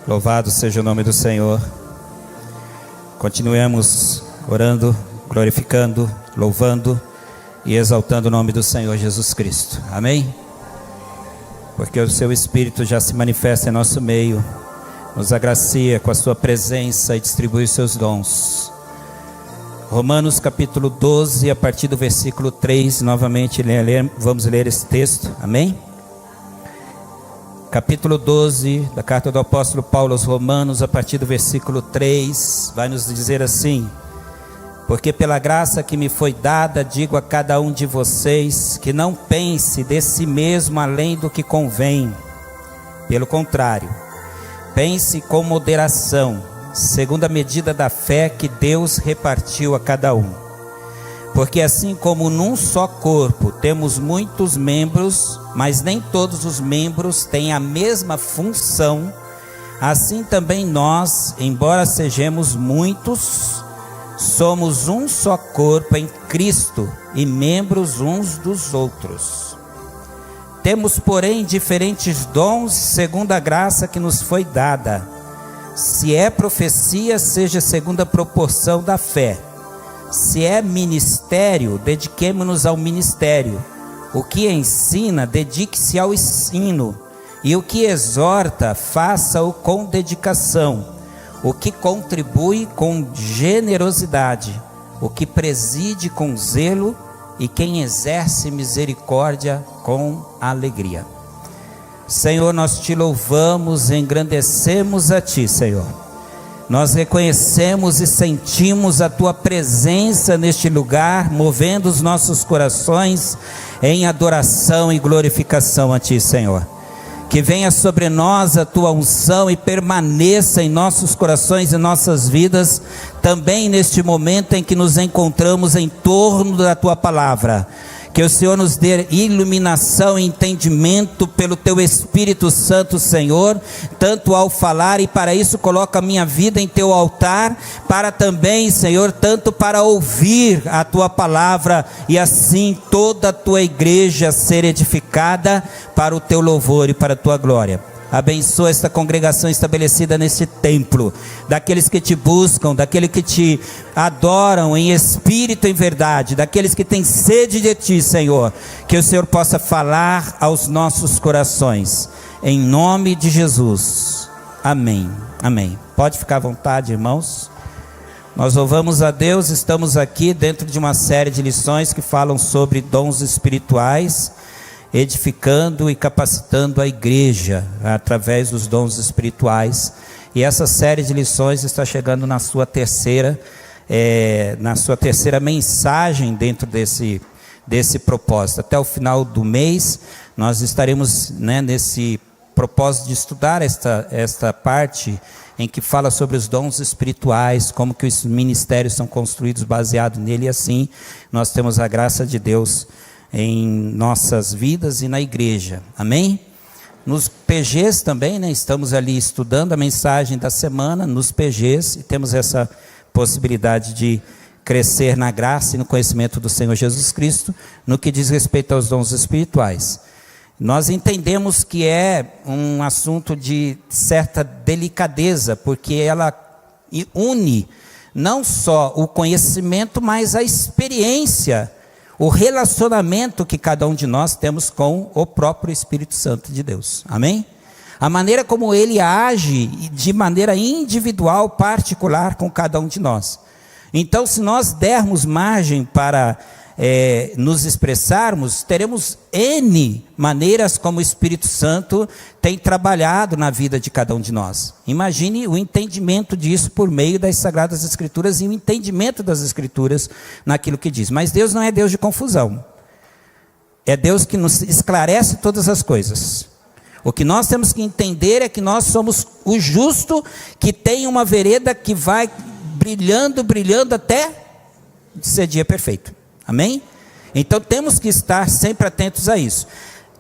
Louvado seja o nome do Senhor. Continuemos orando, glorificando, louvando e exaltando o nome do Senhor Jesus Cristo. Amém? Porque o seu Espírito já se manifesta em nosso meio, nos agracia com a sua presença e distribui os seus dons. Romanos capítulo 12, a partir do versículo 3, novamente vamos ler esse texto. Amém? Capítulo 12 da carta do apóstolo Paulo aos Romanos, a partir do versículo 3, vai nos dizer assim: porque pela graça que me foi dada, digo a cada um de vocês, que não pense de si mesmo além do que convém. Pelo contrário, pense com moderação, segundo a medida da fé que Deus repartiu a cada um. Porque assim como num só corpo temos muitos membros, mas nem todos os membros têm a mesma função, assim também nós, embora sejamos muitos, somos um só corpo em Cristo e membros uns dos outros. Temos, porém, diferentes dons segundo a graça que nos foi dada. Se é profecia, seja segundo a proporção da fé. Se é ministério, dediquemo-nos ao ministério. O que ensina, dedique-se ao ensino. E o que exorta, faça-o com dedicação. O que contribui, com generosidade. O que preside, com zelo. E quem exerce misericórdia, com alegria. Senhor, nós te louvamos, engrandecemos a ti, Senhor. Nós reconhecemos e sentimos a tua presença neste lugar, movendo os nossos corações em adoração e glorificação a ti, Senhor. Que venha sobre nós a tua unção e permaneça em nossos corações e nossas vidas, também neste momento em que nos encontramos em torno da tua palavra. Que o Senhor nos dê iluminação e entendimento pelo Teu Espírito Santo, Senhor, tanto ao falar, e para isso coloca a minha vida em Teu altar, para também, Senhor, tanto para ouvir a Tua palavra, e assim toda a Tua igreja ser edificada para o Teu louvor e para a Tua glória. Abençoa esta congregação estabelecida neste templo, daqueles que te buscam, daqueles que te adoram em espírito e em verdade, daqueles que têm sede de ti, Senhor, que o Senhor possa falar aos nossos corações, em nome de Jesus, amém, amém. Pode ficar à vontade, irmãos. Nós louvamos a Deus, estamos aqui dentro de uma série de lições que falam sobre dons espirituais, edificando e capacitando a igreja através dos dons espirituais. E essa série de lições está chegando na sua terceira mensagem dentro desse propósito. Até o final do mês nós estaremos, nesse propósito de estudar esta parte em que fala sobre os dons espirituais, como que os ministérios são construídos baseado nele, e assim nós temos a graça de Deus em nossas vidas e na igreja, amém? Nos PGs também, estamos ali estudando a mensagem da semana, nos PGs, e temos essa possibilidade de crescer na graça e no conhecimento do Senhor Jesus Cristo, no que diz respeito aos dons espirituais. Nós entendemos que é um assunto de certa delicadeza, porque ela une não só o conhecimento, mas a experiência, o relacionamento que cada um de nós temos com o próprio Espírito Santo de Deus, amém? A maneira como ele age de maneira individual, particular com cada um de nós. Então, se nós dermos margem para nos expressarmos, teremos N maneiras como o Espírito Santo tem trabalhado na vida de cada um de nós. Imagine o entendimento disso por meio das Sagradas Escrituras e o entendimento das Escrituras naquilo que diz. Mas Deus não é Deus de confusão. É Deus que nos esclarece todas as coisas. O que nós temos que entender é que nós somos o justo que tem uma vereda que vai brilhando, brilhando até ser dia perfeito. Amém? Então temos que estar sempre atentos a isso.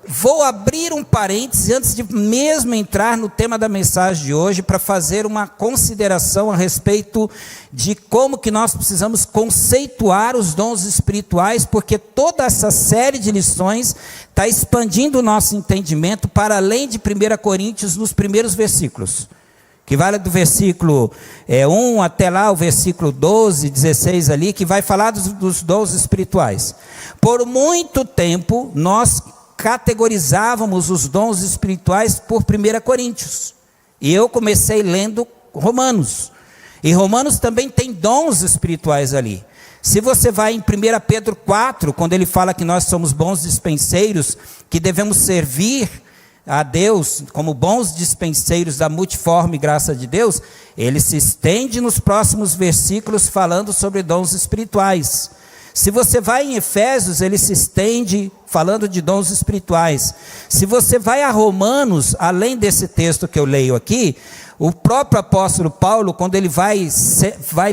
Vou abrir um parêntese antes de mesmo entrar no tema da mensagem de hoje, para fazer uma consideração a respeito de como que nós precisamos conceituar os dons espirituais, porque toda essa série de lições está expandindo o nosso entendimento para além de 1 Coríntios nos primeiros versículos. que vai do versículo 1 até lá o versículo 12, 16 ali, que vai falar dos dons espirituais. Por muito tempo, nós categorizávamos os dons espirituais por 1 Coríntios. E eu comecei lendo Romanos. E Romanos também tem dons espirituais ali. Se você vai em 1 Pedro 4, quando ele fala que nós somos bons dispenseiros, que devemos servir a Deus como bons dispenseiros da multiforme graça de Deus, ele se estende nos próximos versículos falando sobre dons espirituais. Se você vai em Efésios, ele se estende falando de dons espirituais. Se você vai a Romanos, além desse texto que eu leio aqui, o próprio apóstolo Paulo, quando ele vai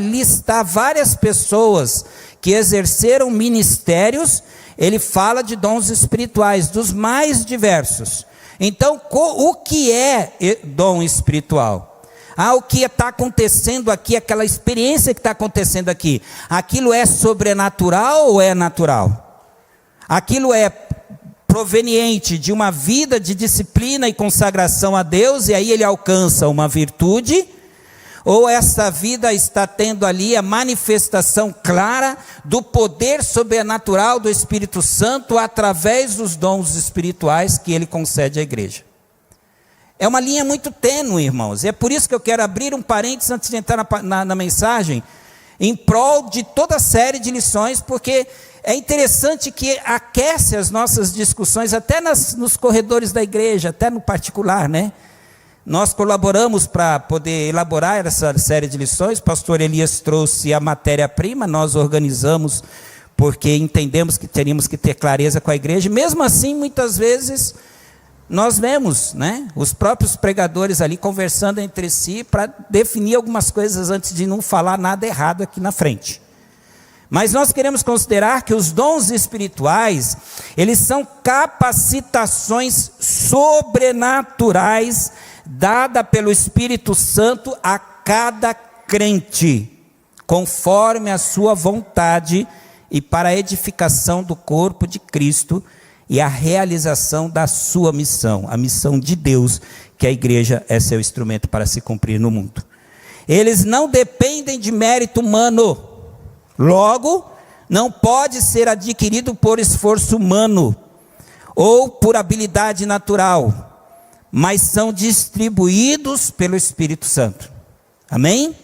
listar várias pessoas que exerceram ministérios, ele fala de dons espirituais, dos mais diversos. Então, o que é dom espiritual? O que está acontecendo aqui, aquela experiência que está acontecendo aqui, aquilo é sobrenatural ou é natural? Aquilo é proveniente de uma vida de disciplina e consagração a Deus, e aí ele alcança uma virtude? Ou essa vida está tendo ali a manifestação clara do poder sobrenatural do Espírito Santo através dos dons espirituais que ele concede à igreja? É uma linha muito tênue, irmãos. E é por isso que eu quero abrir um parênteses antes de entrar na mensagem, em prol de toda a série de lições, porque é interessante que aquece as nossas discussões, até nos corredores da igreja, até no particular, né? Nós colaboramos para poder elaborar essa série de lições. O pastor Elias trouxe a matéria-prima, nós organizamos, porque entendemos que teríamos que ter clareza com a igreja. Mesmo assim, muitas vezes, nós vemos, né, os próprios pregadores ali conversando entre si para definir algumas coisas antes de não falar nada errado aqui na frente. Mas nós queremos considerar que os dons espirituais, eles são capacitações sobrenaturais dadas pelo Espírito Santo a cada crente, conforme a sua vontade e para a edificação do corpo de Cristo e a realização da sua missão, a missão de Deus, que a igreja é seu instrumento para se cumprir no mundo. Eles não dependem de mérito humano, logo, não pode ser adquirido por esforço humano, ou por habilidade natural, mas são distribuídos pelo Espírito Santo. Amém?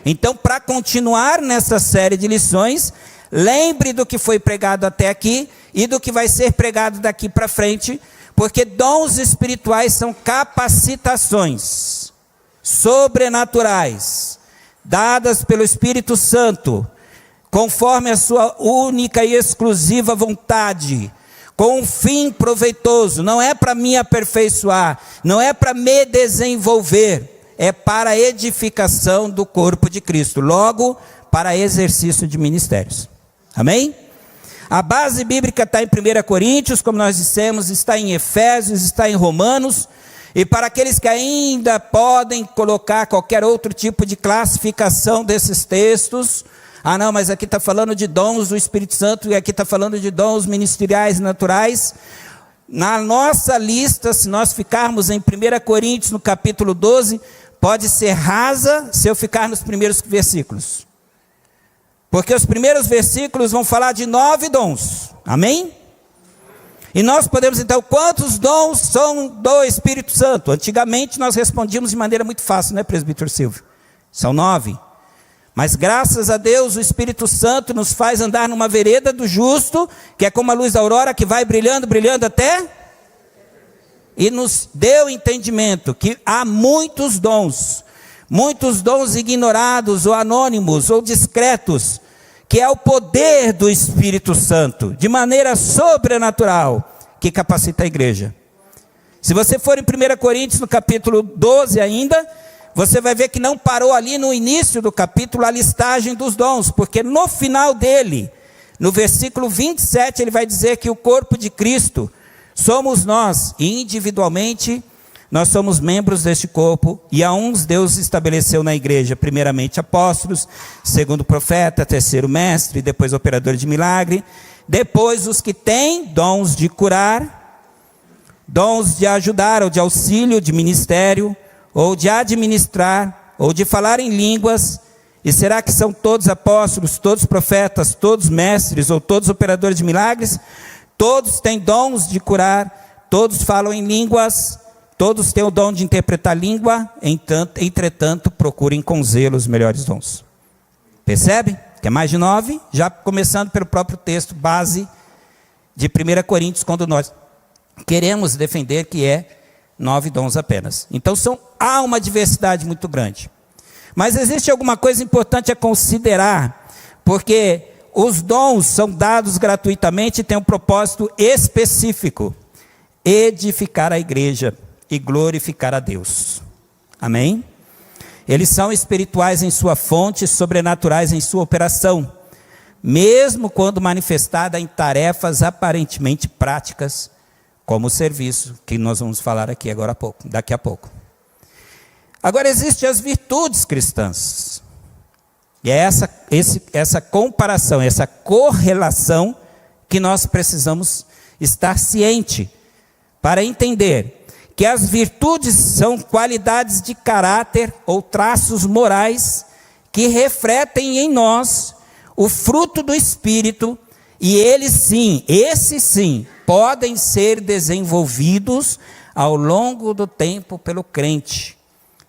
Então, para continuar nessa série de lições, lembre do que foi pregado até aqui e do que vai ser pregado daqui para frente, porque dons espirituais são capacitações sobrenaturais, dadas pelo Espírito Santo, conforme a sua única e exclusiva vontade, com um fim proveitoso. Não é para me aperfeiçoar, não é para me desenvolver, é para a edificação do corpo de Cristo, logo, para exercício de ministérios. Amém? A base bíblica está em 1 Coríntios, como nós dissemos, está em Efésios, está em Romanos, e para aqueles que ainda podem colocar qualquer outro tipo de classificação desses textos, não, mas aqui está falando de dons do Espírito Santo, e aqui está falando de dons ministeriais naturais. Na nossa lista, se nós ficarmos em 1 Coríntios, no capítulo 12, pode ser rasa, se eu ficar nos primeiros versículos. Porque os primeiros versículos vão falar de 9 dons. Amém? E nós podemos então, quantos dons são do Espírito Santo? Antigamente nós respondíamos de maneira muito fácil, né, presbítero Silvio? São 9. Mas graças a Deus o Espírito Santo nos faz andar numa vereda do justo, que é como a luz da aurora, que vai brilhando, brilhando até... E nos deu entendimento que há muitos dons ignorados, ou anônimos, ou discretos, que é o poder do Espírito Santo, de maneira sobrenatural, que capacita a igreja. Se você for em 1 Coríntios, no capítulo 12 ainda, você vai ver que não parou ali no início do capítulo a listagem dos dons, porque no final dele, no versículo 27, ele vai dizer que o corpo de Cristo somos nós, e individualmente nós somos membros deste corpo, e a uns Deus estabeleceu na igreja, primeiramente apóstolos, segundo profeta, terceiro mestre, depois operador de milagre, depois os que têm dons de curar, dons de ajudar ou de auxílio, de ministério, ou de administrar, ou de falar em línguas, e será que são todos apóstolos, todos profetas, todos mestres, ou todos operadores de milagres? Todos têm dons de curar, todos falam em línguas, todos têm o dom de interpretar língua, entretanto, procurem com zelo os melhores dons. Percebe? Que é mais de 9, já começando pelo próprio texto base de 1 Coríntios, quando nós queremos defender que é 9 dons apenas. Então há uma diversidade muito grande. Mas existe alguma coisa importante a considerar, porque os dons são dados gratuitamente e têm um propósito específico: edificar a igreja e glorificar a Deus. Amém? Eles são espirituais em sua fonte, sobrenaturais em sua operação, mesmo quando manifestada em tarefas aparentemente práticas, como o serviço, que nós vamos falar aqui daqui a pouco. Agora, existem as virtudes cristãs. E é essa comparação, essa correlação que nós precisamos estar ciente para entender que as virtudes são qualidades de caráter ou traços morais que refletem em nós o fruto do Espírito, e esses sim, podem ser desenvolvidos ao longo do tempo pelo crente,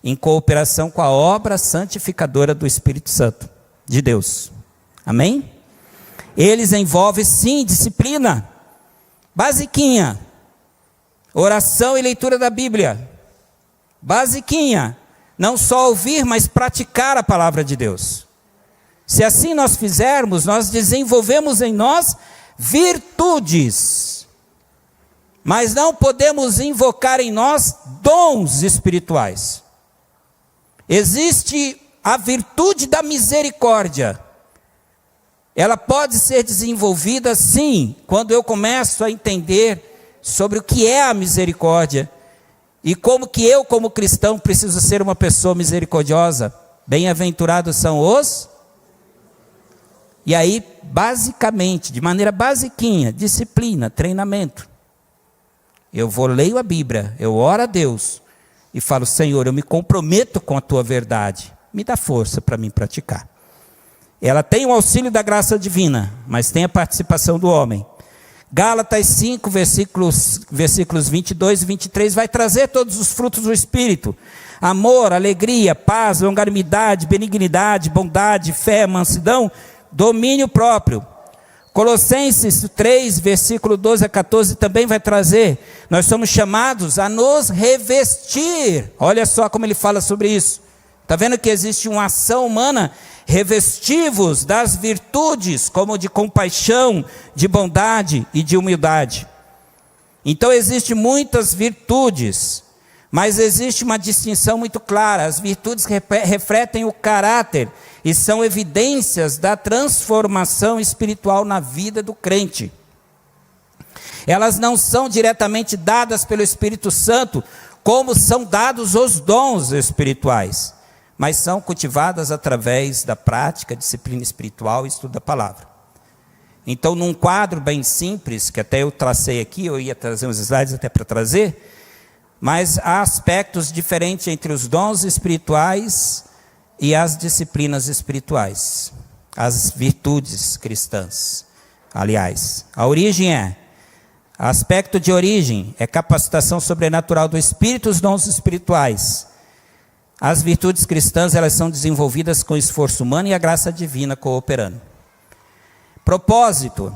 em cooperação com a obra santificadora do Espírito Santo de Deus. Amém? Eles envolvem sim disciplina basiquinha, oração e leitura da Bíblia basiquinha, não só ouvir, mas praticar a palavra de Deus. Se assim nós fizermos, nós desenvolvemos em nós virtudes, mas não podemos invocar em nós dons espirituais. Existe a virtude da misericórdia. Ela pode ser desenvolvida sim, quando eu começo a entender sobre o que é a misericórdia e como que eu, como cristão, preciso ser uma pessoa misericordiosa. Bem-aventurados são os... E aí, basicamente, de maneira basiquinha, disciplina, treinamento. Eu leio a Bíblia, eu oro a Deus e falo: Senhor, eu me comprometo com a tua verdade, me dá força para mim praticar. Ela tem o auxílio da graça divina, mas tem a participação do homem. Gálatas 5, versículos 22 e 23, vai trazer todos os frutos do Espírito: amor, alegria, paz, longanimidade, benignidade, bondade, fé, mansidão, domínio próprio. Colossenses 3, versículo 12 a 14, também vai trazer: nós somos chamados a nos revestir. Olha só como ele fala sobre isso. Está vendo que existe uma ação humana? Revestivos das virtudes, como de compaixão, de bondade e de humildade. Então existem muitas virtudes, mas existe uma distinção muito clara. As virtudes refletem o caráter e são evidências da transformação espiritual na vida do crente. Elas não são diretamente dadas pelo Espírito Santo, como são dados os dons espirituais, mas são cultivadas através da prática, disciplina espiritual e estudo da palavra. Então, num quadro bem simples, que até eu tracei aqui, eu ia trazer uns slides até para trazer, mas há aspectos diferentes entre os dons espirituais e as disciplinas espirituais, as virtudes cristãs. Aliás, a origem aspecto de origem é capacitação sobrenatural do Espírito, os dons espirituais. As virtudes cristãs, elas são desenvolvidas com esforço humano e a graça divina cooperando. Propósito.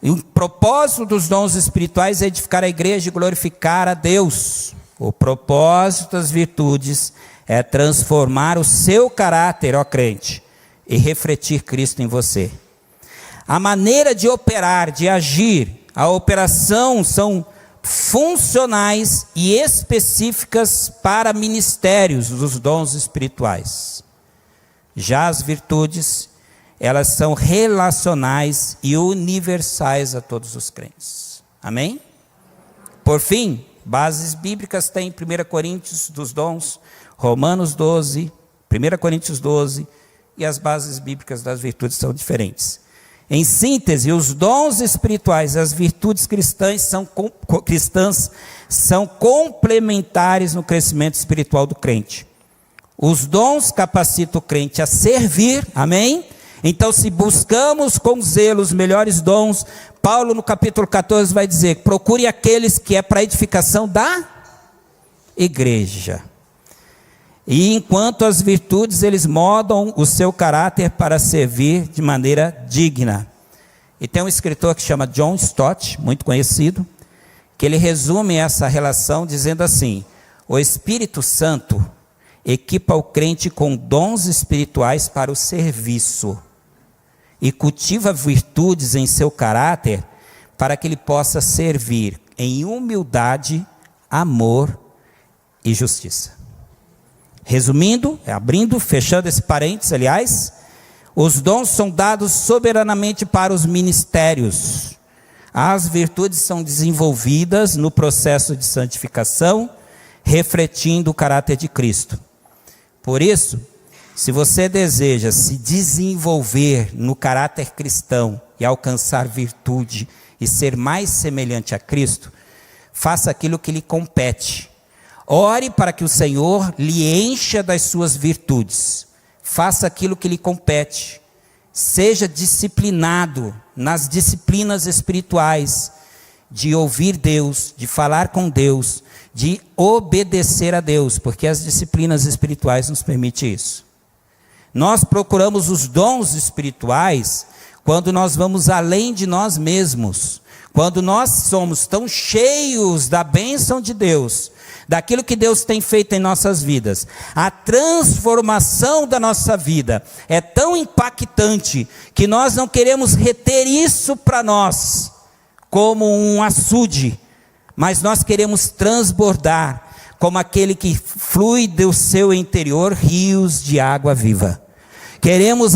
O propósito dos dons espirituais é edificar a igreja e glorificar a Deus. O propósito das virtudes é transformar o seu caráter, ó crente, e refletir Cristo em você. A maneira de operar, de agir, a operação são funcionais e específicas para ministérios dos dons espirituais. Já as virtudes, elas são relacionais e universais a todos os crentes. Amém? Por fim, bases bíblicas tem 1 Coríntios dos dons, Romanos 12, 1 Coríntios 12, e as bases bíblicas das virtudes são diferentes. Em síntese, os dons espirituais, as virtudes cristãs são complementares no crescimento espiritual do crente. Os dons capacitam o crente a servir, amém? Então, se buscamos com zelo os melhores dons, Paulo no capítulo 14 vai dizer, procure aqueles que é para a edificação da igreja. E enquanto as virtudes, eles moldam o seu caráter para servir de maneira digna. E tem um escritor que chama John Stott, muito conhecido, que ele resume essa relação dizendo assim: o Espírito Santo equipa o crente com dons espirituais para o serviço e cultiva virtudes em seu caráter para que ele possa servir em humildade, amor e justiça. Resumindo, abrindo, fechando esse parênteses, aliás, os dons são dados soberanamente para os ministérios. As virtudes são desenvolvidas no processo de santificação, refletindo o caráter de Cristo. Por isso, se você deseja se desenvolver no caráter cristão e alcançar virtude e ser mais semelhante a Cristo, faça aquilo que lhe compete. Ore para que o Senhor lhe encha das suas virtudes. Faça aquilo que lhe compete. Seja disciplinado nas disciplinas espirituais, de ouvir Deus, de falar com Deus, de obedecer a Deus, porque as disciplinas espirituais nos permitem isso. Nós procuramos os dons espirituais quando nós vamos além de nós mesmos, quando nós somos tão cheios da bênção de Deus, daquilo que Deus tem feito em nossas vidas. A transformação da nossa vida é tão impactante que nós não queremos reter isso para nós como um açude, mas nós queremos transbordar como aquele que flui do seu interior rios de água viva. Queremos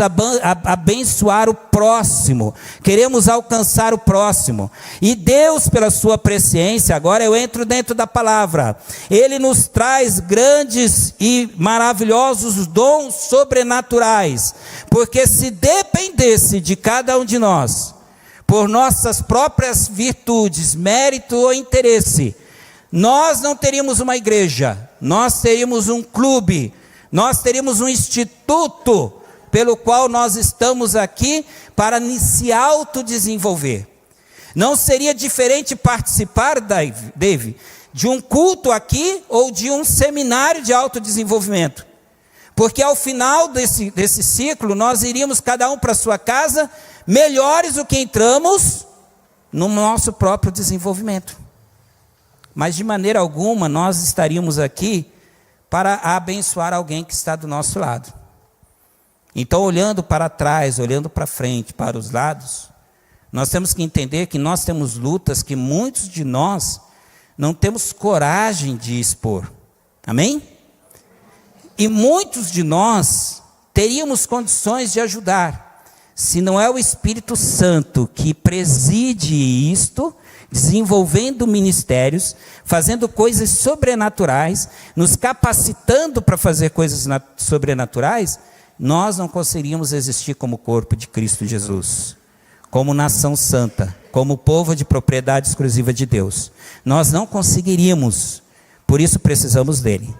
abençoar o próximo, queremos alcançar o próximo. E Deus, pela sua presciência, agora eu entro dentro da palavra, Ele nos traz grandes e maravilhosos dons sobrenaturais, porque se dependesse de cada um de nós, por nossas próprias virtudes, mérito ou interesse, nós não teríamos uma igreja, nós teríamos um clube, nós teríamos um instituto, pelo qual nós estamos aqui para se autodesenvolver. Não seria diferente participar, Dave, de um culto aqui ou de um seminário de autodesenvolvimento. Porque ao final desse ciclo, nós iríamos cada um para a sua casa, melhores do que entramos no nosso próprio desenvolvimento. Mas de maneira alguma nós estaríamos aqui para abençoar alguém que está do nosso lado. Então, olhando para trás, olhando para frente, para os lados, nós temos que entender que nós temos lutas que muitos de nós não temos coragem de expor. Amém? E muitos de nós teríamos condições de ajudar, se não é o Espírito Santo que preside isto, desenvolvendo ministérios, fazendo coisas sobrenaturais, nos capacitando para fazer coisas sobrenaturais, nós não conseguiríamos existir como corpo de Cristo Jesus, como nação santa, como povo de propriedade exclusiva de Deus. Nós não conseguiríamos, por isso precisamos dele.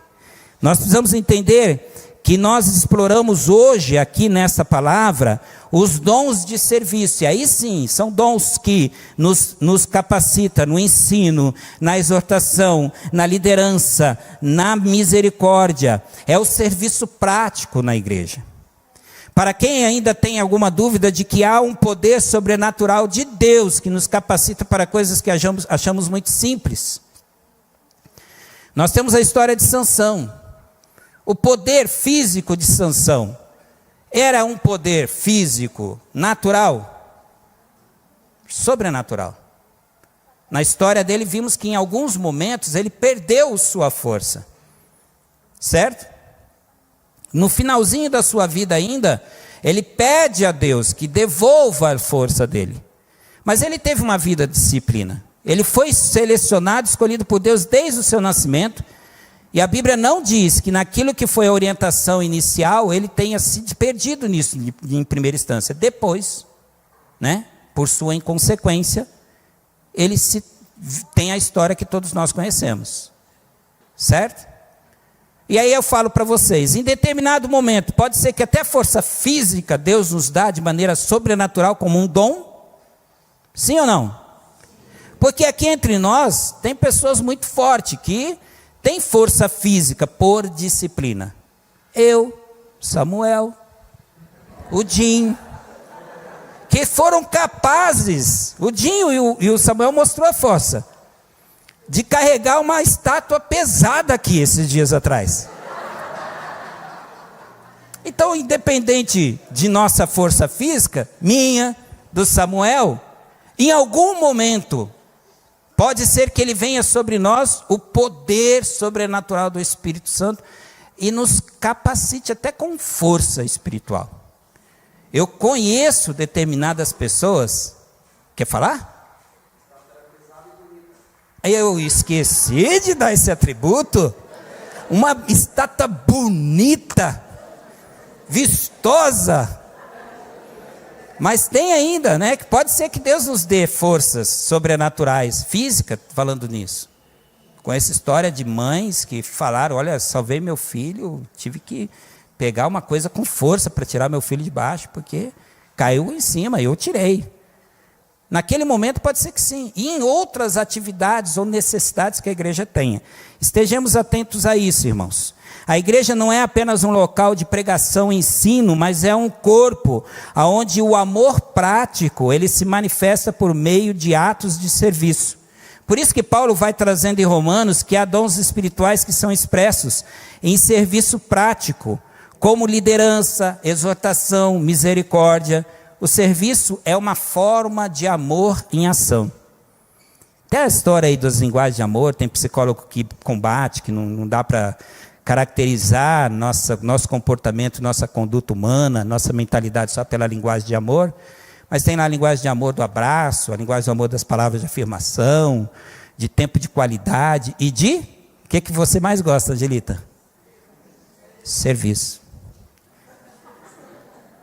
Nós precisamos entender que nós exploramos hoje, aqui nessa palavra, os dons de serviço. E aí sim, são dons que nos capacita no ensino, na exortação, na liderança, na misericórdia. É o serviço prático na igreja. Para quem ainda tem alguma dúvida de que há um poder sobrenatural de Deus que nos capacita para coisas que achamos muito simples. Nós temos a história de Sansão. O poder físico de Sansão era um poder físico natural? Sobrenatural. Na história dele vimos que em alguns momentos ele perdeu sua força. Certo? No finalzinho da sua vida ainda, ele pede a Deus que devolva a força dele. Mas ele teve uma vida de disciplina. Ele foi selecionado, escolhido por Deus desde o seu nascimento. E a Bíblia não diz que naquilo que foi a orientação inicial, ele tenha se perdido nisso em primeira instância. Depois, né? Por sua inconsequência, ele tem a história que todos nós conhecemos. Certo? E aí eu falo para vocês, em determinado momento, pode ser que até força física Deus nos dá de maneira sobrenatural como um dom? Sim ou não? Porque aqui entre nós, tem pessoas muito fortes que têm força física por disciplina. Eu, Samuel, o Dinho, que foram capazes, o Dinho e o Samuel mostrou a força, de carregar uma estátua pesada aqui esses dias atrás. Então, independente de nossa força física, minha, do Samuel, em algum momento, pode ser que ele venha sobre nós o poder sobrenatural do Espírito Santo e nos capacite até com força espiritual. Eu conheço determinadas pessoas. Quer falar? Eu esqueci de dar esse atributo. Uma estátua bonita, vistosa. Mas tem ainda, né? Que pode ser que Deus nos dê forças sobrenaturais, física, falando nisso. Com essa história de mães que falaram: olha, salvei meu filho, tive que pegar uma coisa com força para tirar meu filho de baixo, porque caiu em cima e eu tirei. Naquele momento pode ser que sim. E em outras atividades ou necessidades que a igreja tenha. Estejamos atentos a isso, irmãos. A igreja não é apenas um local de pregação e ensino, mas é um corpo onde o amor prático, ele se manifesta por meio de atos de serviço. Por isso que Paulo vai trazendo em Romanos que há dons espirituais que são expressos em serviço prático, como liderança, exortação, misericórdia. O serviço é uma forma de amor em ação. Tem a história aí das linguagens de amor, tem psicólogo que combate, que não dá para caracterizar nosso comportamento, nossa conduta humana, nossa mentalidade só pela linguagem de amor. Mas tem lá a linguagem de amor do abraço, a linguagem de amor das palavras de afirmação, de tempo de qualidade e de... O que você mais gosta, Angelita? Serviço.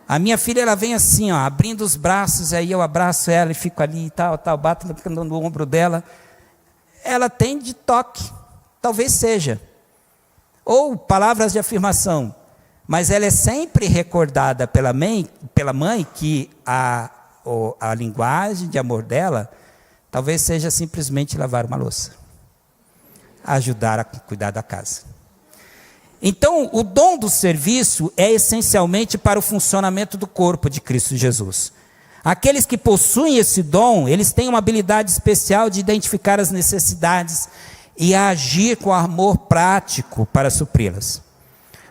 A minha filha, ela vem assim, ó, abrindo os braços, aí eu abraço ela e fico ali e tal, bato no ombro dela. Ela tem de toque, talvez seja. Ou palavras de afirmação. Mas ela é sempre recordada pela mãe que a linguagem de amor dela talvez seja simplesmente lavar uma louça. Ajudar a cuidar da casa. Então, o dom do serviço é essencialmente para o funcionamento do corpo de Cristo Jesus. Aqueles que possuem esse dom, eles têm uma habilidade especial de identificar as necessidades e agir com amor prático para supri-las.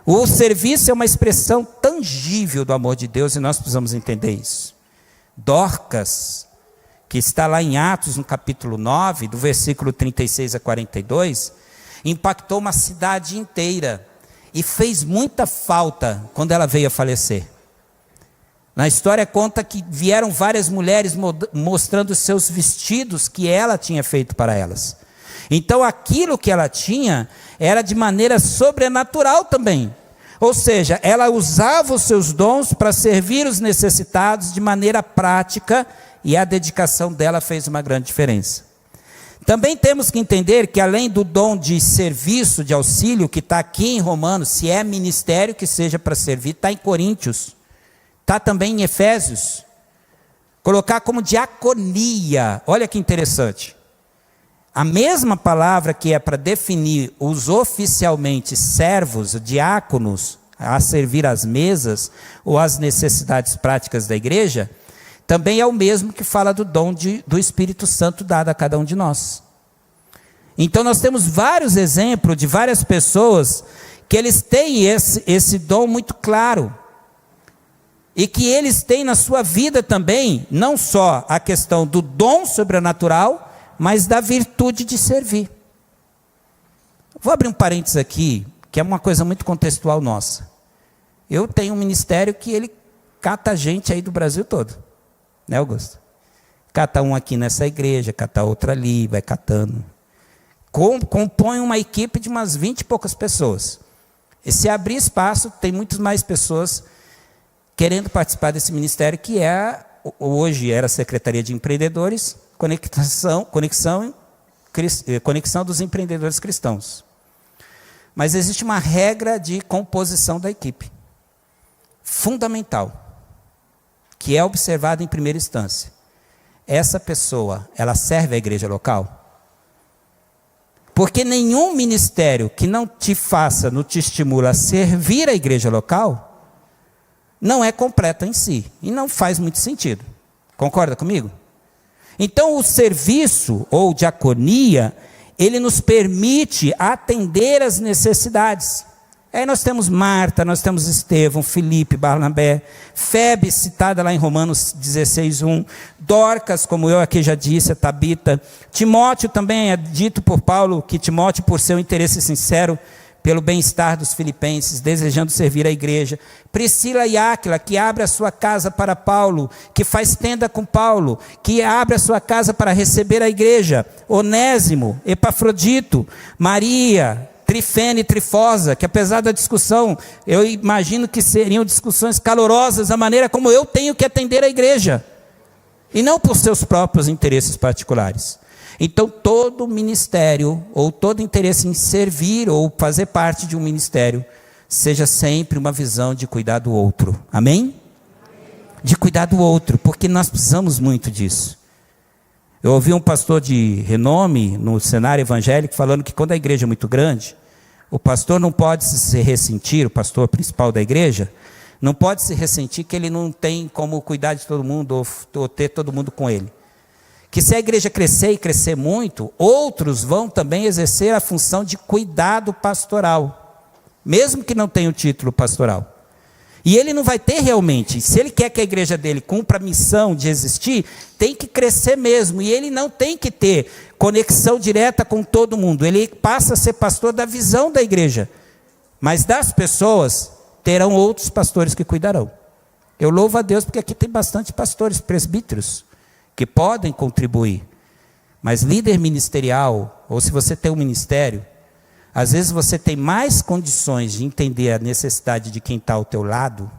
O serviço é uma expressão tangível do amor de Deus e nós precisamos entender isso. Dorcas, que está lá em Atos, no capítulo 9, do versículo 36 a 42, impactou uma cidade inteira. E fez muita falta quando ela veio a falecer. Na história conta que vieram várias mulheres mostrando seus vestidos que ela tinha feito para elas. Então aquilo que ela tinha era de maneira sobrenatural também. Ou seja, ela usava os seus dons para servir os necessitados de maneira prática e a dedicação dela fez uma grande diferença. Também temos que entender que além do dom de serviço, de auxílio, que está aqui em Romanos, se é ministério que seja para servir, está em Coríntios, está também em Efésios. Colocar como diaconia, olha que interessante. A mesma palavra que é para definir os oficialmente servos, diáconos, a servir às mesas ou às necessidades práticas da igreja, também é o mesmo que fala do dom do Espírito Santo dado a cada um de nós. Então nós temos vários exemplos de várias pessoas que eles têm esse dom muito claro. E que eles têm na sua vida também, não só a questão do dom sobrenatural, mas da virtude de servir. Vou abrir um parênteses aqui, que é uma coisa muito contextual nossa. Eu tenho um ministério que ele cata gente aí do Brasil todo. Né, Augusto? Cata um aqui nessa igreja, cata outra ali, vai catando. Compõe uma equipe de umas 20 e poucas pessoas. E se abrir espaço, tem muitas mais pessoas querendo participar desse ministério, que é hoje era a Secretaria de Empreendedores, conexão dos empreendedores cristãos. Mas existe uma regra de composição da equipe, fundamental, que é observada em primeira instância. Essa pessoa, ela serve à igreja local? Porque nenhum ministério que não te estimula a servir a igreja local, não é completo em si, e não faz muito sentido. Concorda comigo? Então o serviço ou diaconia, ele nos permite atender as necessidades. Aí nós temos Marta, nós temos Estevão, Filipe, Barnabé, Febe, citada lá em Romanos 16:1, Dorcas, como eu aqui já disse, a Tabita, Timóteo também é dito por Paulo, que Timóteo, por seu interesse sincero, pelo bem-estar dos filipenses, desejando servir a igreja, Priscila e Áquila, que abre a sua casa para Paulo, que faz tenda com Paulo, que abre a sua casa para receber a igreja, Onésimo, Epafrodito, Maria, Trifene e Trifosa, que apesar da discussão, eu imagino que seriam discussões calorosas, a maneira como eu tenho que atender a igreja, e não por seus próprios interesses particulares. Então todo ministério, ou todo interesse em servir, ou fazer parte de um ministério, seja sempre uma visão de cuidar do outro, amém? De cuidar do outro, porque nós precisamos muito disso. Eu ouvi um pastor de renome no cenário evangélico falando que quando a igreja é muito grande, o pastor não pode se ressentir, o pastor principal da igreja, não pode se ressentir que ele não tem como cuidar de todo mundo, ou ter todo mundo com ele. Que se a igreja crescer e crescer muito, outros vão também exercer a função de cuidado pastoral, mesmo que não tenha o título pastoral. E ele não vai ter realmente, se ele quer que a igreja dele cumpra a missão de existir, tem que crescer mesmo, e ele não tem que ter conexão direta com todo mundo, ele passa a ser pastor da visão da igreja, mas das pessoas terão outros pastores que cuidarão. Eu louvo a Deus porque aqui tem bastante pastores, presbíteros, que podem contribuir, mas líder ministerial, ou se você tem um ministério, às vezes você tem mais condições de entender a necessidade de quem está ao teu lado,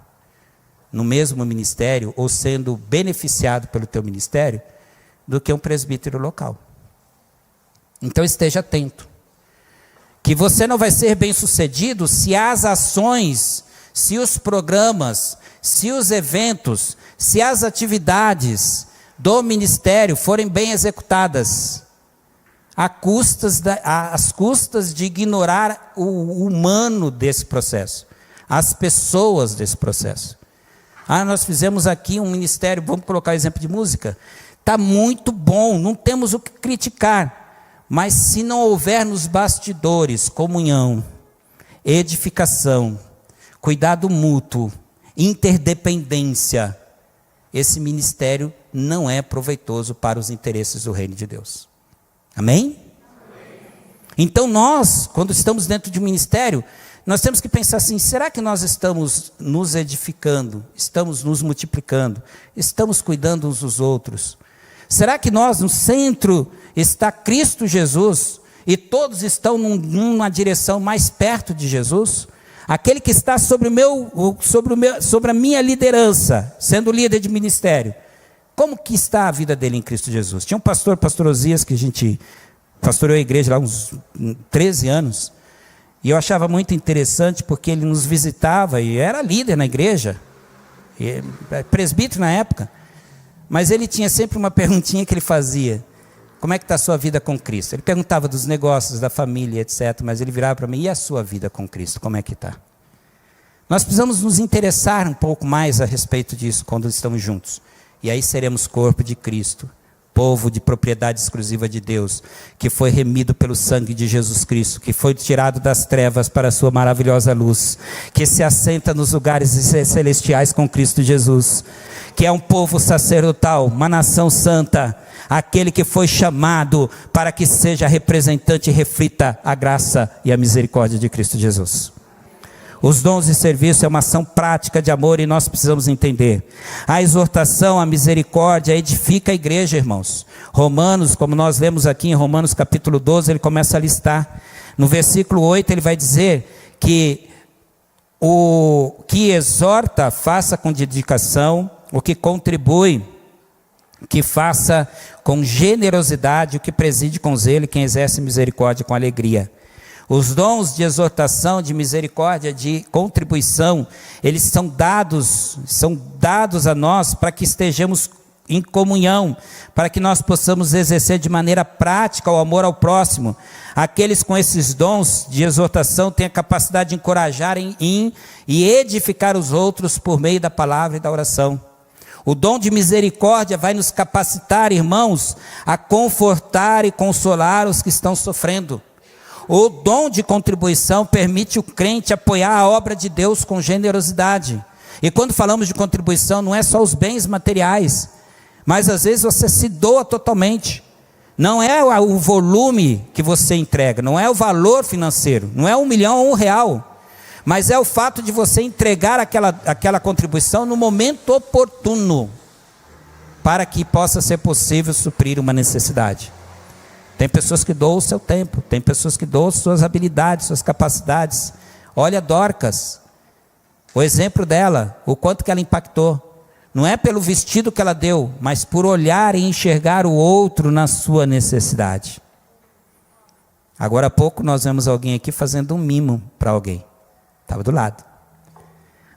no mesmo ministério, ou sendo beneficiado pelo teu ministério, do que um presbítero local. Então esteja atento, que você não vai ser bem sucedido se as ações, se os programas, se os eventos, se as atividades do ministério forem bem executadas, às custas de ignorar o humano desse processo, as pessoas desse processo. Nós fizemos aqui um ministério, vamos colocar exemplo de música, está muito bom, não temos o que criticar, mas se não houver nos bastidores comunhão, edificação, cuidado mútuo, interdependência, esse ministério não é proveitoso para os interesses do reino de Deus. Amém? Então nós, quando estamos dentro de um ministério, nós temos que pensar assim, será que nós estamos nos edificando, estamos nos multiplicando, estamos cuidando uns dos outros? Será que nós, no centro, está Cristo Jesus, e todos estão numa direção mais perto de Jesus? Aquele que está sobre a minha liderança, sendo líder de ministério, como que está a vida dele em Cristo Jesus? Tinha um pastor Osias, que a gente pastoreou a igreja lá uns 13 anos, e eu achava muito interessante, porque ele nos visitava, e era líder na igreja, presbítero na época, mas ele tinha sempre uma perguntinha que ele fazia: como é que está a sua vida com Cristo? Ele perguntava dos negócios, da família, etc., mas ele virava para mim: e a sua vida com Cristo, como é que está? Nós precisamos nos interessar um pouco mais a respeito disso quando estamos juntos, e aí seremos corpo de Cristo, povo de propriedade exclusiva de Deus, que foi remido pelo sangue de Jesus Cristo, que foi tirado das trevas para a sua maravilhosa luz, que se assenta nos lugares celestiais com Cristo Jesus, que é um povo sacerdotal, uma nação santa, aquele que foi chamado para que seja representante e reflita a graça e a misericórdia de Cristo Jesus. Os dons de serviço é uma ação prática de amor, e nós precisamos entender. A exortação, a misericórdia edifica a igreja, irmãos. Romanos, como nós lemos aqui em Romanos capítulo 12, ele começa a listar. No versículo 8 ele vai dizer que o que exorta, faça com dedicação, o que contribui, que faça com generosidade o que preside com zelo e quem exerce misericórdia com alegria. Os dons de exortação, de misericórdia, de contribuição, eles são dados a nós para que estejamos em comunhão, para que nós possamos exercer de maneira prática o amor ao próximo. Aqueles com esses dons de exortação têm a capacidade de encorajar e edificar os outros por meio da palavra e da oração. O dom de misericórdia vai nos capacitar, irmãos, a confortar e consolar os que estão sofrendo. O dom de contribuição permite o crente apoiar a obra de Deus com generosidade. E quando falamos de contribuição, não é só os bens materiais, mas às vezes você se doa totalmente. Não é o volume que você entrega, não é o valor financeiro, não é 1 milhão ou R$1, mas é o fato de você entregar aquela contribuição no momento oportuno, para que possa ser possível suprir uma necessidade. Tem pessoas que doam o seu tempo, tem pessoas que doam suas habilidades, suas capacidades. Olha Dorcas, o exemplo dela, o quanto que ela impactou. Não é pelo vestido que ela deu, mas por olhar e enxergar o outro na sua necessidade. Agora há pouco nós vemos alguém aqui fazendo um mimo para alguém. Estava do lado.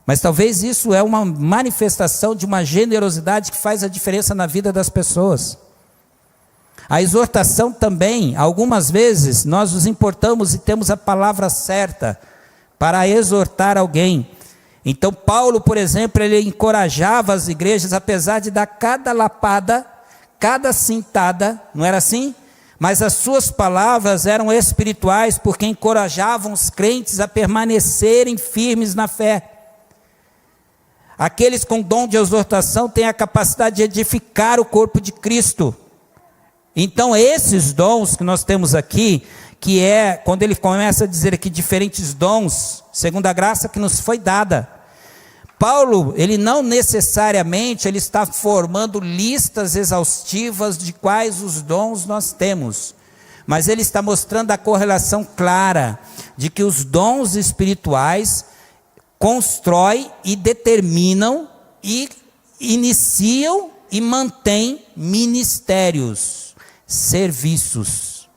Mas talvez isso é uma manifestação de uma generosidade que faz a diferença na vida das pessoas. A exortação também, algumas vezes nós nos importamos e temos a palavra certa para exortar alguém. Então Paulo, por exemplo, ele encorajava as igrejas, apesar de dar cada lapada, cada cintada, não era assim? Mas as suas palavras eram espirituais, porque encorajavam os crentes a permanecerem firmes na fé. Aqueles com dom de exortação têm a capacidade de edificar o corpo de Cristo. Então esses dons que nós temos aqui, que é, quando ele começa a dizer aqui diferentes dons, segundo a graça que nos foi dada. Paulo, ele não necessariamente, ele está formando listas exaustivas de quais os dons nós temos. Mas ele está mostrando a correlação clara de que os dons espirituais constroem e determinam e iniciam e mantêm ministérios, serviços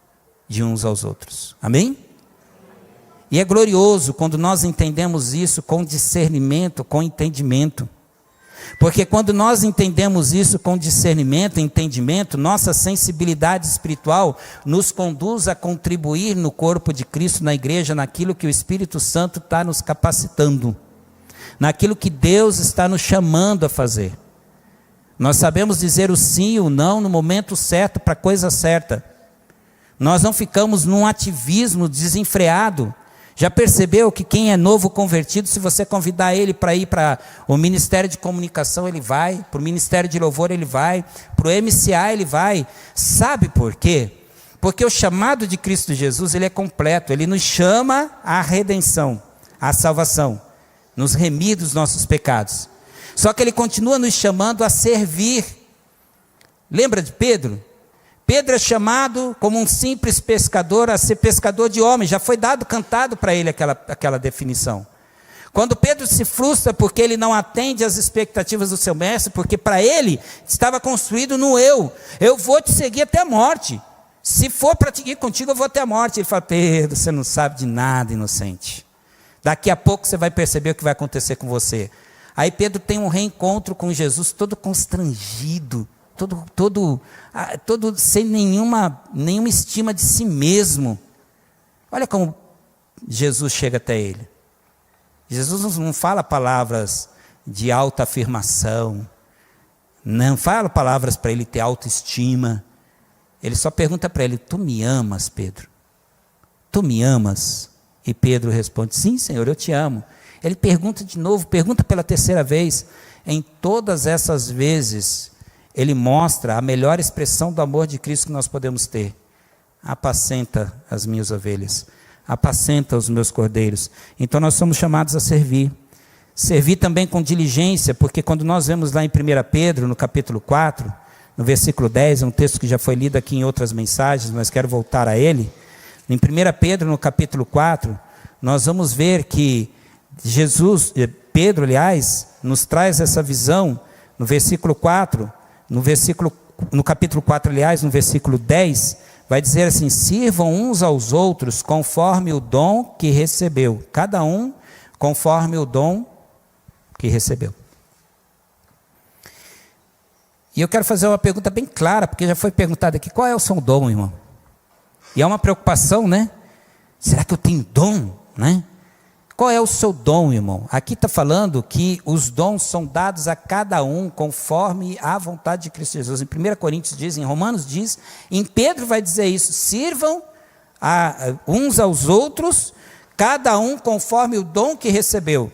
de uns aos outros. Amém? E é glorioso quando nós entendemos isso com discernimento, com entendimento. Porque quando nós entendemos isso com discernimento e entendimento, nossa sensibilidade espiritual nos conduz a contribuir no corpo de Cristo, na igreja, naquilo que o Espírito Santo está nos capacitando, naquilo que Deus está nos chamando a fazer. Nós sabemos dizer o sim e o não no momento certo, para a coisa certa. Nós não ficamos num ativismo desenfreado. Já percebeu que quem é novo convertido, se você convidar ele para ir para o Ministério de Comunicação, ele vai, para o Ministério de Louvor ele vai, para o MCA ele vai. Sabe por quê? Porque o chamado de Cristo Jesus, ele é completo, ele nos chama à redenção, à salvação, nos remir dos nossos pecados. Só que ele continua nos chamando a servir. Lembra de Pedro? Pedro é chamado como um simples pescador a ser pescador de homens. Já foi cantado para ele aquela definição. Quando Pedro se frustra porque ele não atende às expectativas do seu mestre, porque para ele estava construído no eu vou te seguir até a morte. Se for para ir contigo, eu vou até a morte. Ele fala: Pedro, você não sabe de nada, inocente. Daqui a pouco você vai perceber o que vai acontecer com você. Aí Pedro tem um reencontro com Jesus, todo constrangido, todo sem nenhuma estima de si mesmo. Olha como Jesus chega até ele. Jesus não fala palavras de alta afirmação, não fala palavras para ele ter autoestima. Ele só pergunta para ele: tu me amas, Pedro? Tu me amas? E Pedro responde: sim, Senhor, eu te amo. Ele pergunta de novo, pergunta pela terceira vez. Em todas essas vezes, ele mostra a melhor expressão do amor de Cristo que nós podemos ter. Apacenta as minhas ovelhas, apacenta os meus cordeiros. Então nós somos chamados a servir. Servir também com diligência, porque quando nós vemos lá em 1 Pedro, no capítulo 4, no versículo 10, é um texto que já foi lido aqui em outras mensagens, mas quero voltar a ele. Em 1 Pedro, no capítulo 4, nós vamos ver que Pedro, nos traz essa visão, no versículo 4, no capítulo 4, aliás, no versículo 10, vai dizer assim: sirvam uns aos outros conforme o dom que recebeu, cada um conforme o dom que recebeu. E eu quero fazer uma pergunta bem clara, porque já foi perguntado aqui: qual é o seu dom, irmão? E é uma preocupação, né? Será que eu tenho dom, né? Qual é o seu dom, irmão? Aqui está falando que os dons são dados a cada um conforme a vontade de Cristo Jesus. Em 1 Coríntios diz, em Romanos diz, em Pedro vai dizer isso: sirvam uns aos outros, cada um conforme o dom que recebeu,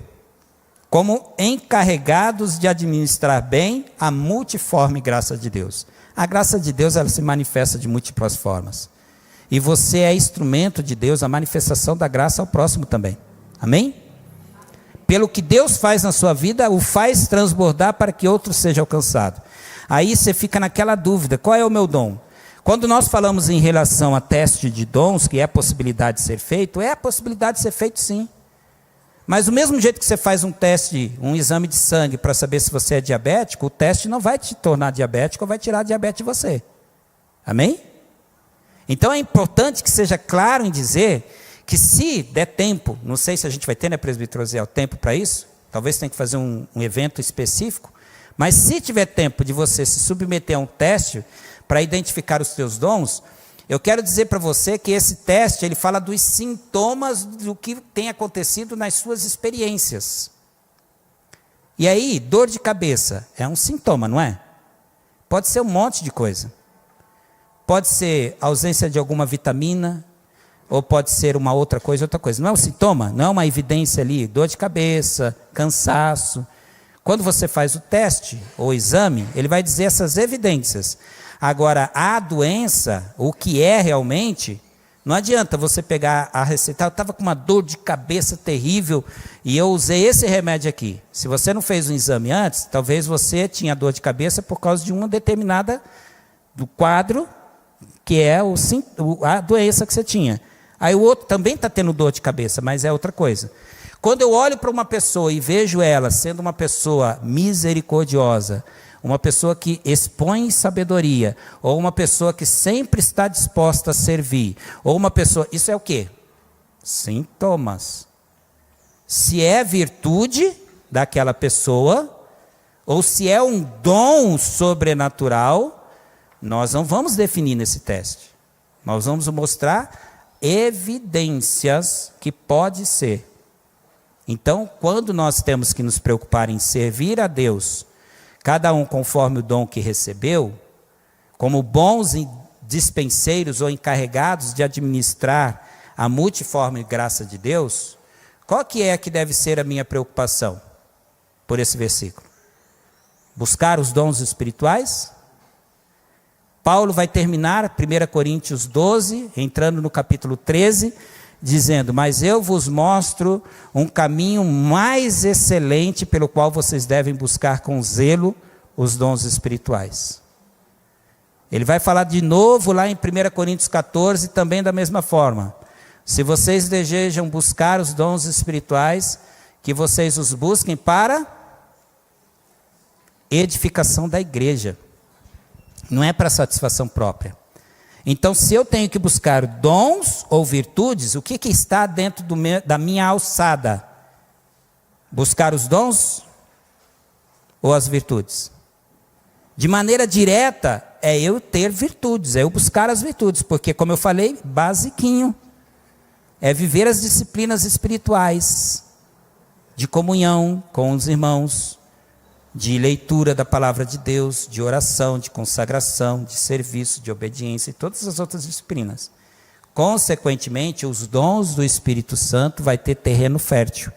como encarregados de administrar bem a multiforme graça de Deus. A graça de Deus, ela se manifesta de múltiplas formas. E você é instrumento de Deus, a manifestação da graça ao próximo também. Amém? Pelo que Deus faz na sua vida, o faz transbordar para que outro seja alcançado. Aí você fica naquela dúvida: qual é o meu dom? Quando nós falamos em relação a teste de dons, que é a possibilidade de ser feito, é a possibilidade de ser feito sim. Mas do mesmo jeito que você faz um teste, um exame de sangue para saber se você é diabético, o teste não vai te tornar diabético ou vai tirar a diabetes de você. Amém? Então é importante que seja claro em dizer que, se der tempo, não sei se a gente vai ter, né, presbítero Zé, tempo para isso, talvez tenha que fazer um evento específico, mas se tiver tempo de você se submeter a um teste para identificar os seus dons, eu quero dizer para você que esse teste, ele fala dos sintomas do que tem acontecido nas suas experiências. E aí, dor de cabeça é um sintoma, não é? Pode ser um monte de coisa. Pode ser ausência de alguma vitamina, ou pode ser uma outra coisa. Não é um sintoma, não é uma evidência ali, dor de cabeça, cansaço. Quando você faz o teste ou o exame, ele vai dizer essas evidências. Agora, a doença, o que é realmente, não adianta você pegar a receita: eu estava com uma dor de cabeça terrível e eu usei esse remédio aqui. Se você não fez um exame antes, talvez você tinha dor de cabeça por causa de uma determinada do quadro, que é a doença que você tinha. Aí o outro também está tendo dor de cabeça, mas é outra coisa. Quando eu olho para uma pessoa e vejo ela sendo uma pessoa misericordiosa, uma pessoa que expõe sabedoria, ou uma pessoa que sempre está disposta a servir, ou uma pessoa... Isso é o quê? Sintomas. Se é virtude daquela pessoa, ou se é um dom sobrenatural, nós não vamos definir nesse teste. Nós vamos mostrar evidências que pode ser. Então, quando nós temos que nos preocupar em servir a Deus, cada um conforme o dom que recebeu, como bons dispenseiros ou encarregados de administrar a multiforme graça de Deus, qual que deve ser a minha preocupação por esse versículo? Buscar os dons espirituais? Paulo vai terminar 1 Coríntios 12, entrando no capítulo 13, dizendo: mas eu vos mostro um caminho mais excelente pelo qual vocês devem buscar com zelo os dons espirituais. Ele vai falar de novo lá em 1 Coríntios 14, também da mesma forma: se vocês desejam buscar os dons espirituais, que vocês os busquem para edificação da igreja. Não é para satisfação própria. Então, se eu tenho que buscar dons ou virtudes, o que está dentro da minha alçada? Buscar os dons ou as virtudes? De maneira direta, é eu ter virtudes, é eu buscar as virtudes, porque, como eu falei, basiquinho, é viver as disciplinas espirituais, de comunhão com os irmãos, de leitura da palavra de Deus, de oração, de consagração, de serviço, de obediência e todas as outras disciplinas. Consequentemente, os dons do Espírito Santo vai ter terreno fértil.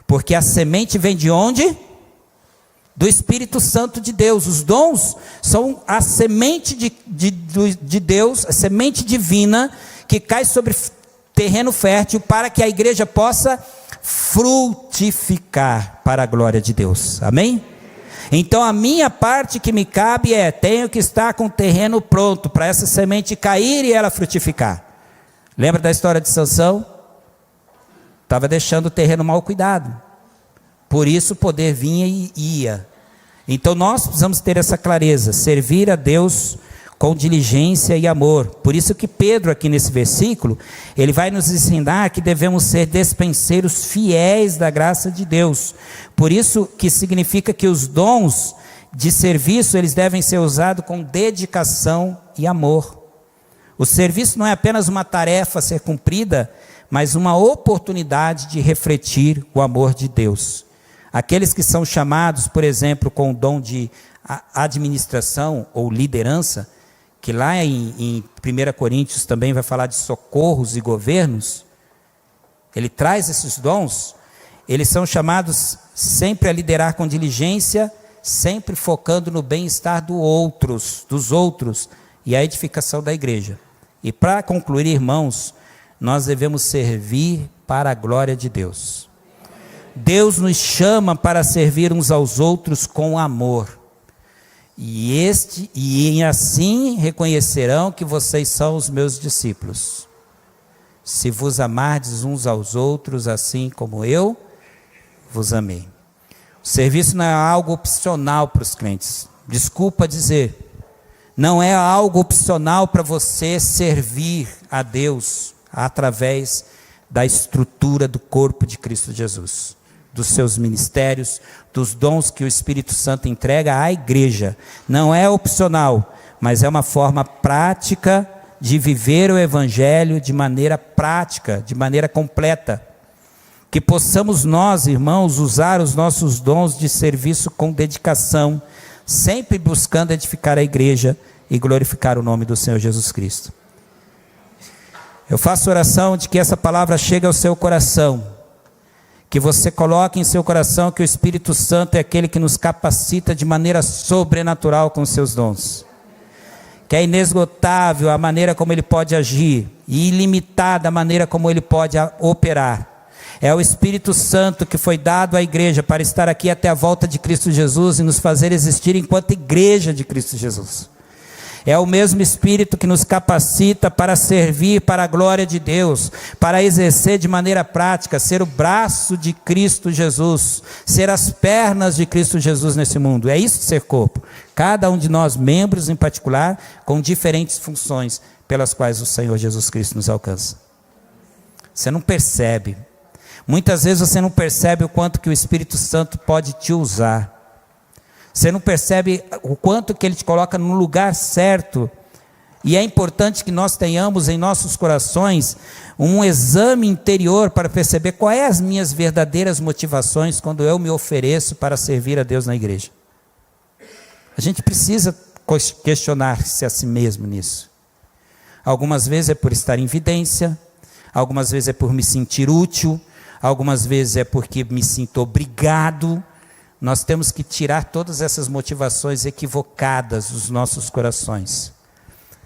Porque a semente vem de onde? Do Espírito Santo de Deus. Os dons são a semente de Deus, a semente divina que cai sobre terreno fértil para que a igreja possa frutificar para a glória de Deus. Amém? Então a minha parte que me cabe tenho que estar com o terreno pronto para essa semente cair e ela frutificar. Lembra da história de Sansão? Estava deixando o terreno mal cuidado. Por isso o poder vinha e ia. Então nós precisamos ter essa clareza, servir a Deus com diligência e amor. Por isso que Pedro aqui nesse versículo, ele vai nos ensinar que devemos ser despenseiros fiéis da graça de Deus. Por isso que significa que os dons de serviço, eles devem ser usados com dedicação e amor. O serviço não é apenas uma tarefa a ser cumprida, mas uma oportunidade de refletir o amor de Deus. Aqueles que são chamados, por exemplo, com o dom de administração ou liderança, que lá em 1 Coríntios também vai falar de socorros e governos, ele traz esses dons, eles são chamados sempre a liderar com diligência, sempre focando no bem-estar dos outros e a edificação da igreja. E para concluir, irmãos, nós devemos servir para a glória de Deus. Deus nos chama para servir uns aos outros com amor. E assim reconhecerão que vocês são os meus discípulos. Se vos amardes uns aos outros, assim como eu vos amei. O serviço não é algo opcional para os crentes. Desculpa dizer, não é algo opcional para você servir a Deus através da estrutura do corpo de Cristo Jesus, dos seus ministérios, dos dons que o Espírito Santo entrega à igreja. Não é opcional, mas é uma forma prática de viver o Evangelho de maneira prática, de maneira completa. Que possamos nós, irmãos, usar os nossos dons de serviço com dedicação, sempre buscando edificar a igreja e glorificar o nome do Senhor Jesus Cristo. Eu faço oração de que essa palavra chegue ao seu coração, que você coloque em seu coração que o Espírito Santo é aquele que nos capacita de maneira sobrenatural com os seus dons, que é inesgotável a maneira como ele pode agir, e ilimitada a maneira como ele pode operar. É o Espírito Santo que foi dado à igreja para estar aqui até a volta de Cristo Jesus e nos fazer existir enquanto igreja de Cristo Jesus. É o mesmo Espírito que nos capacita para servir para a glória de Deus, para exercer de maneira prática, ser o braço de Cristo Jesus, ser as pernas de Cristo Jesus nesse mundo. É isso ser corpo. Cada um de nós, membros em particular, com diferentes funções pelas quais o Senhor Jesus Cristo nos alcança. Você não percebe. Muitas vezes você não percebe o quanto que o Espírito Santo pode te usar. Você não percebe o quanto que ele te coloca no lugar certo. E é importante que nós tenhamos em nossos corações um exame interior para perceber quais as minhas verdadeiras motivações quando eu me ofereço para servir a Deus na igreja. A gente precisa questionar-se a si mesmo nisso. Algumas vezes é por estar em evidência, algumas vezes é por me sentir útil, algumas vezes é porque me sinto obrigado. Nós temos que tirar todas essas motivações equivocadas dos nossos corações.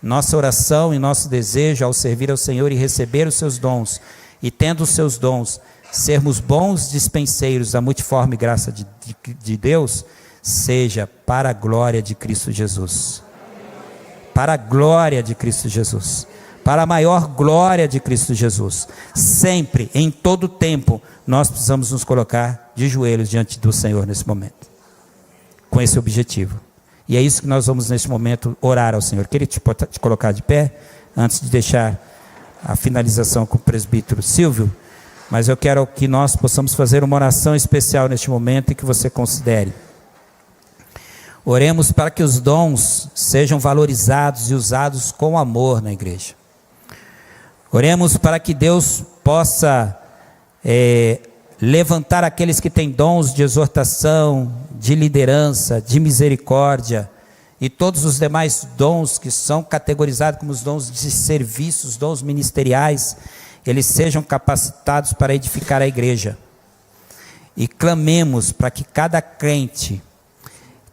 Nossa oração e nosso desejo ao servir ao Senhor e receber os seus dons, e tendo os seus dons, sermos bons dispenseiros da multiforme graça de Deus, seja para a glória de Cristo Jesus. Para a glória de Cristo Jesus. Para a maior glória de Cristo Jesus. Sempre, em todo tempo, nós precisamos nos colocar de joelhos diante do Senhor nesse momento, com esse objetivo. E é isso que nós vamos nesse momento orar ao Senhor. Queria te colocar de pé, antes de deixar a finalização com o presbítero Silvio, mas eu quero que nós possamos fazer uma oração especial neste momento e que você considere. Oremos para que os dons sejam valorizados e usados com amor na igreja. Oremos para que Deus possa levantar aqueles que têm dons de exortação, de liderança, de misericórdia, e todos os demais dons que são categorizados como os dons de serviço, os dons ministeriais, eles sejam capacitados para edificar a igreja. E clamemos para que cada crente,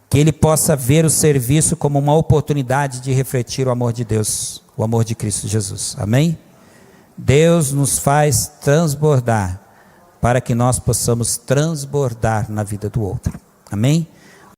que ele possa ver o serviço como uma oportunidade de refletir o amor de Deus, o amor de Cristo Jesus. Amém? Deus nos faz transbordar, para que nós possamos transbordar na vida do outro. Amém?